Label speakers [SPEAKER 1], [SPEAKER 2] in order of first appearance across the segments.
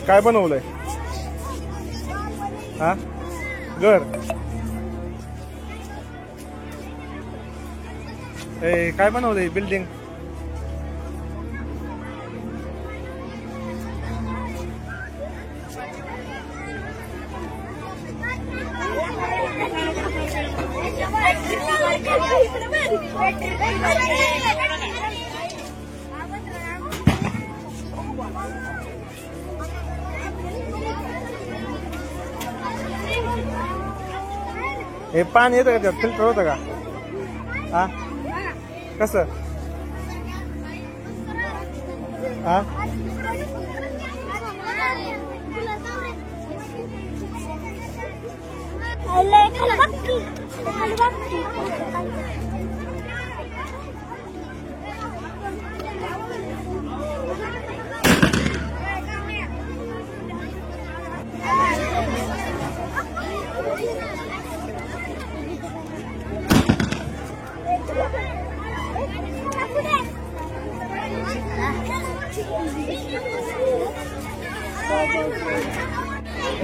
[SPEAKER 1] काय बनवलंय? हा, घर. काय बनवलंय? बिल्डिंग. हे पाणी येतं का त्यात? फिल्टर होतं का? हा, कसं? हा,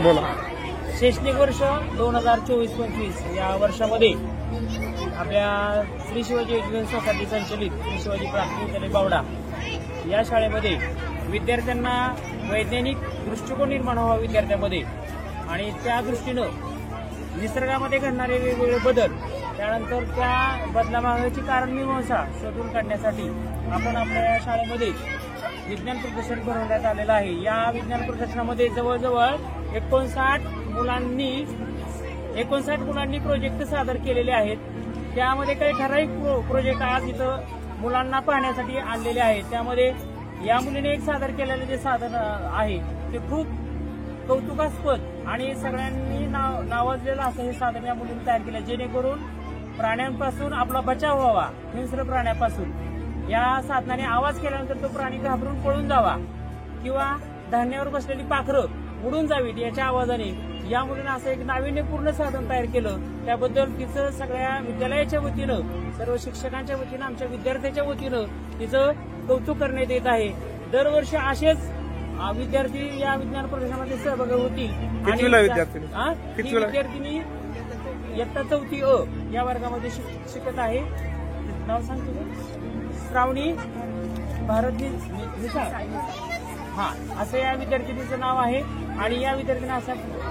[SPEAKER 1] बोला.
[SPEAKER 2] शैक्षणिक वर्ष 2024-25 या वर्षामध्ये आपल्या श्री शिवाजी एज्युकेशन सोसायटी संचलित श्री शिवाजी प्राथमिक विद्यालय बावडा या शाळेमध्ये विद्यार्थ्यांना वैज्ञानिक दृष्टिकोन निर्माण व्हावा विद्यार्थ्यांमध्ये, आणि त्या दृष्टीनं निसर्गामध्ये घडणारे वेगवेगळे बदल, त्यानंतर त्या बदलामागची कारणमीमांसा शोधून काढण्यासाठी आपण आपल्या शाळेमध्ये विज्ञान प्रदर्शन भरवण्यात आलेलं आहे. या विज्ञान प्रदर्शनामध्ये जवळजवळ 59 मुलांनी प्रोजेक्ट सादर केलेले आहेत. त्यामध्ये काही ठराविक प्रोजेक्ट आज इथं मुलांना पाहण्यासाठी आणलेले आहेत. त्यामध्ये या मुलीने एक सादर केलेलं जे साधन आहे ते खूप कौतुकास्पद आणि सगळ्यांनी नावाजलेलं असं हे साधन या मुलीने तयार केलं, जेणेकरून प्राण्यांपासून आपला बचाव व्हावा, हिंस्र प्राण्यापासून. या साधनाने आवाज केल्यानंतर तो प्राणी घाबरून पळून जावा किंवा धान्यावर बसलेली पाखरं उडून जावीत याच्या आवाजाने या मुलीनं असं एक नाविन्यपूर्ण साधन तयार केलं. त्याबद्दल तिचं सगळ्या विद्यालयाच्या वतीनं, सर्व शिक्षकांच्या वतीनं, आमच्या विद्यार्थ्याच्या वतीनं तिचं कौतुक करण्यात येत आहे. दरवर्षी असेच विद्यार्थी या विज्ञान प्रदर्शनामध्ये सहभागी होतील. आणि विद्यार्थिनी इयत्ता 4थी अ या वर्गामध्ये शिकत आहे. नाव सांगतो श्रावणी भारत निसाळ, हा, असं या विद्यार्थिनीचं नाव आहे. आणि या विद्यार्थ्यांनी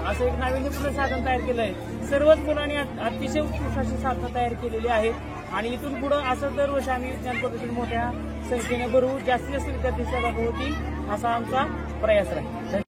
[SPEAKER 2] असं एक नाविन्यपूर्ण साधन तयार केलं आहे. सर्वच मुलांनी अतिशय उत्कृष्ट अशी साधनं तयार केलेली आहेत. आणि इथून पुढे असं दरवर्षी आम्ही विज्ञान प्रदर्शन मोठ्या संख्येने भरवू, जास्तीत जास्त विद्यार्थी सहभागी होतील असा आमचा प्रयास राहील.